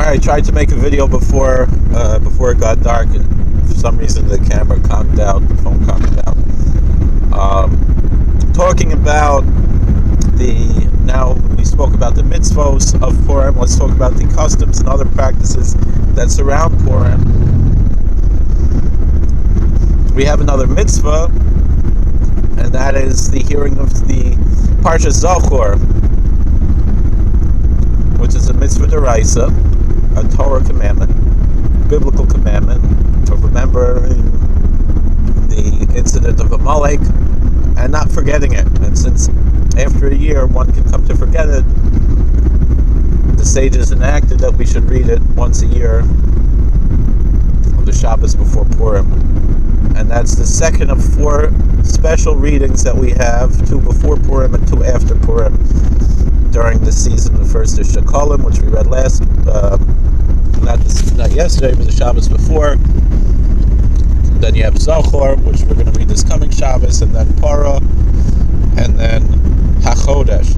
I tried to make a video before it got dark, and for some reason the camera conked out, the phone conked out. Talking about now we spoke about the mitzvos of Purim. Let's talk about the customs and other practices that surround Purim. We have another mitzvah, and that is the hearing of the Parsha Zachor, which is a mitzvah d'oraisa, a Torah commandment, biblical commandment, of remembering the incident of Amalek and not forgetting it. And since after a year one can come to forget it, the sages enacted that we should read it once a year on the Shabbos before Purim. And that's the second of 4 special readings that we have, 2 before Purim and 2 after Purim during the season. The first is Shekalim, which we read not yesterday, but the Shabbos before. Then you have Zachor, which we're going to read this coming Shabbos, and then Parah, and then HaChodesh.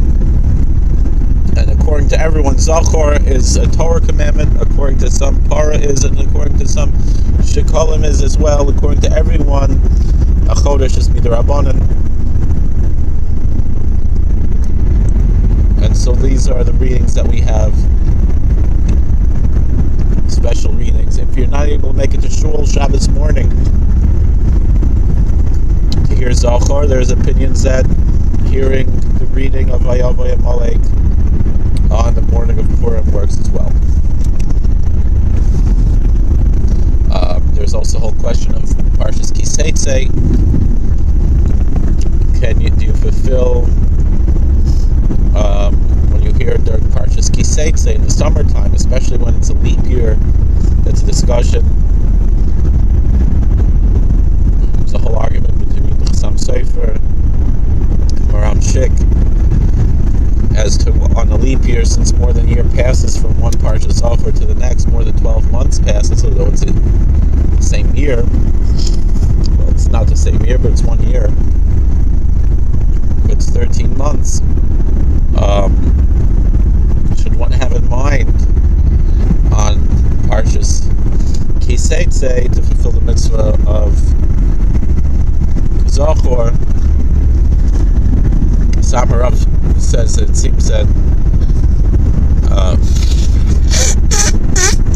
And according to everyone, Zachor is a Torah commandment. According to some, Parah is, and according to some, Shekalim is as well. According to everyone, HaChodesh is Midrabanan. And so these are the readings that we have, special readings. If you're not able to make it to Shul Shabbos morning to hear Zachor, there's opinions that hearing the reading of Vayavoy Amalek on the morning of Purim works as well. There's also the whole question of Parshas Kiseitze. Do you fulfill when you hear during Parshas Kiseitze in the summertime, especially when it's a leap year? That's a discussion. There's a whole argument between the Chassam Sofer and Maram Shik as to on a leap year, since more than a year passes from one Parsha Zachor to the next, more than 12 months passes, although it's the same year. Well, it's not the same year, but it's 1 year. It's 13 months. Should one have in mind on Parshas Kiseitze to fulfill the mitzvah of Zachor? Samarav says that it seems that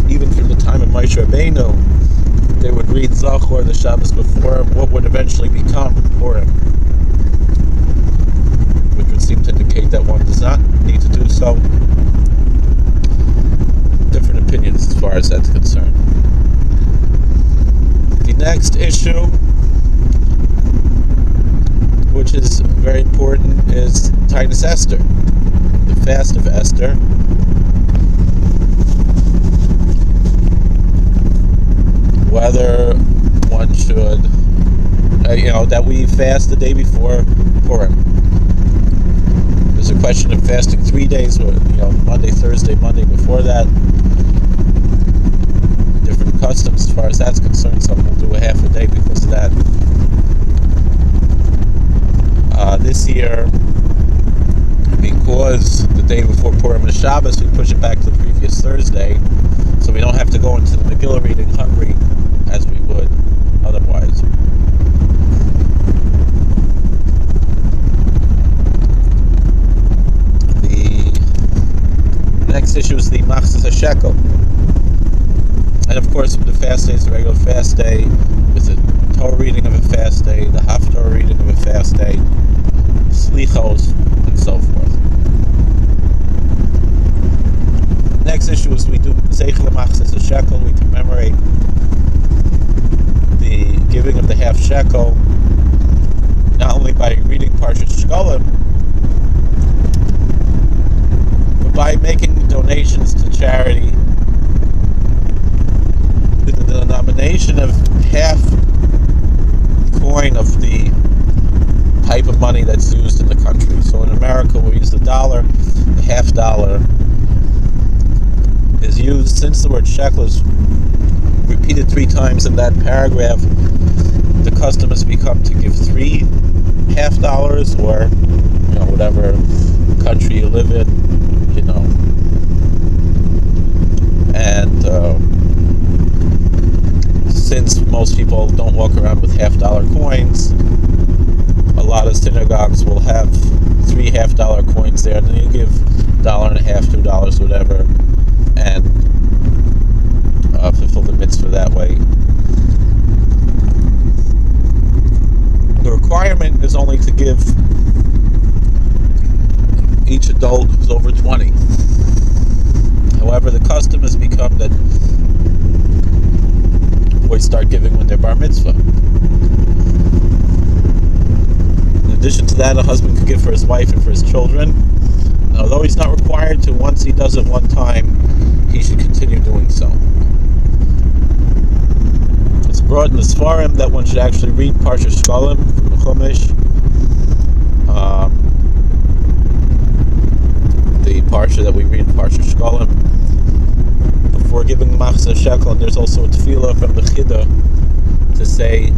even from the time of Moshe Rabbeinu, they would read Zachor the Shabbos before what would eventually become Purim, which would seem to indicate that one does not need to do so. Different opinions as far as that's concerned. The next issue, which is very important, is Tainus Esther, the fast of Esther. Whether one should, that we fast the day before Purim. There's a question of fasting 3 days, or Monday, Thursday, Monday before that. Different customs as far as that's concerned. Some will do a half a day because of that. This year, because the day before Purim is Shabbos, we push it back to the previous Thursday, so we don't have to go into the Megillah reading hungry as we would otherwise. The next issue is the Machzis HaShekel. And of course, the fast day is the regular fast day, with the Torah reading of a fast day, the Haftarah reading of a fast day, Slichos, and so forth. Next issue is we do Zeichel Machzis HaShekel. We commemorate the giving of the half shekel, not only by reading Parshas Shekalim, but by making donations to charity with the denomination of half coin of the type of money that's used in the country. So in America, we use the dollar. The half dollar is used, since the word shekel is repeated 3 times in that paragraph, the custom has become to give 3 half dollars, or whatever country you live in, and most people don't walk around with $half coins. A lot of synagogues will have 3 half-dollar coins there, and then you give $1.50, $2, whatever, and fulfill the mitzvah that way. The requirement is only to give each adult who's over 20. However, the custom has become that boys start giving when they're bar mitzvah. In addition to that, a husband could give for his wife and for his children. And although he's not required to, once he does it one time, he should continue doing so. It's brought in the Svarim that one should actually read Parsha Shkolim from the Chumash. The Parsha that we read, Parsha Shkolim, before giving the Machzah Shekel, and there's also a tefillah from the Chida to say,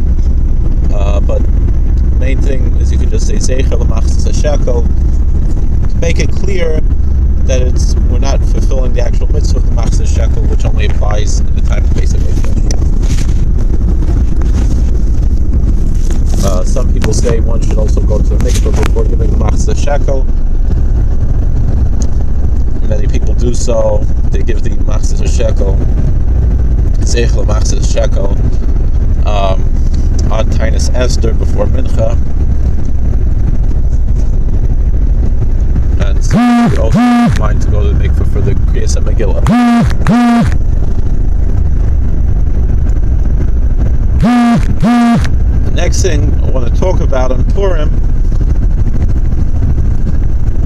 but the main thing is you could just say Zeicher l'Machzah Shekel to make it clear that we're not fulfilling the actual mitzvah of the Machzah Shekel, which only applies in the time of Pesach Mikdash. Some people say one should also go to the mikvah before giving the Machzah Shekel. Many people do so. They give the Machzah Shekel, Zeichel Machzah Shekel, on Tainus Esther before Mincha. And so you also mind to go to the mikvah for the Kriyas Megillah. The next thing I want to talk about on Purim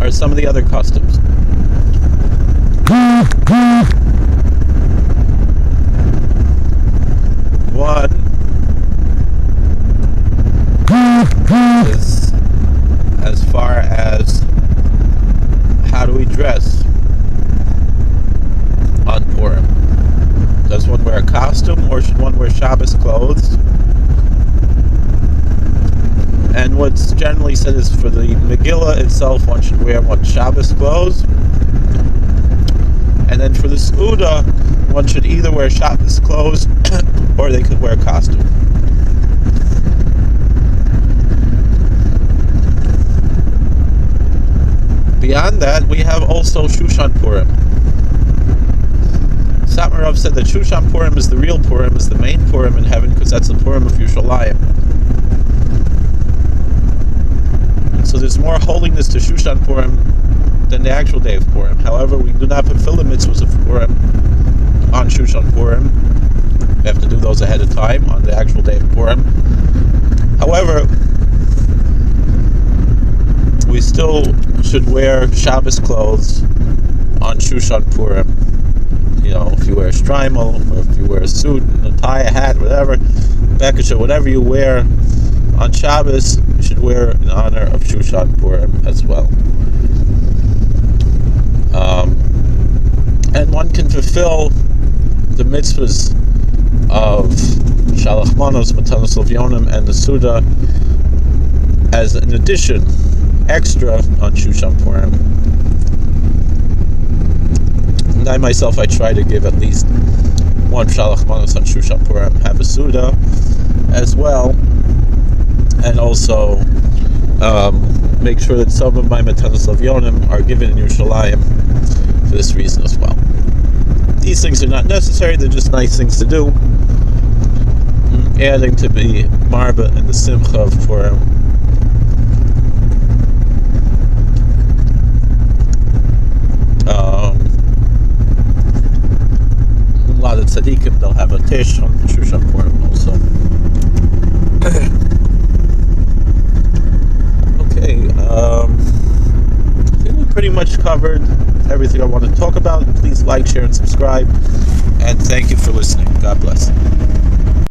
are some of the other customs. One is as far as how do we dress on Purim? Does one wear a costume or should one wear Shabbos clothes? And what's generally said is for the Megillah itself, one should wear Shabbos clothes. And then for the Seudah, one should either wear Shabbos clothes or they could wear a costume. Beyond that, we have also Shushan Purim. Satmar said that Shushan Purim is the real Purim, is the main Purim in heaven, because that's the Purim of Yerushalayim. So there's more holiness to Shushan Purim than the actual day of Purim. However, we do not fulfill the mitzvahs of Purim on Shushan Purim. We have to do those ahead of time on the actual day of Purim. However, we still should wear Shabbos clothes on Shushan Purim. You know, if you wear a shtreimel, or if you wear a suit, a tie, a hat, whatever, bekisha, whatever you wear on Shabbos, you should wear in honor of Shushan Purim as well. And one can fulfill the mitzvahs of Shalach Manos, Matanos Levyonim, and the Suda as an addition, extra on Shushan Purim. And I myself, I try to give at least one Shalach Manos on Shushan Purim, have a Suda as well, and also make sure that some of my Matanos Levyonim are given in Yerushalayim for this reason as well. These things are not necessary, they're just nice things to do, adding to the marba and the simcha of Purim. A lot of tzaddikim, they'll have a tish on Shushan Purim also. Okay, I think we pretty much covered everything I want to talk about. Please like, share, and subscribe. And thank you for listening. God bless.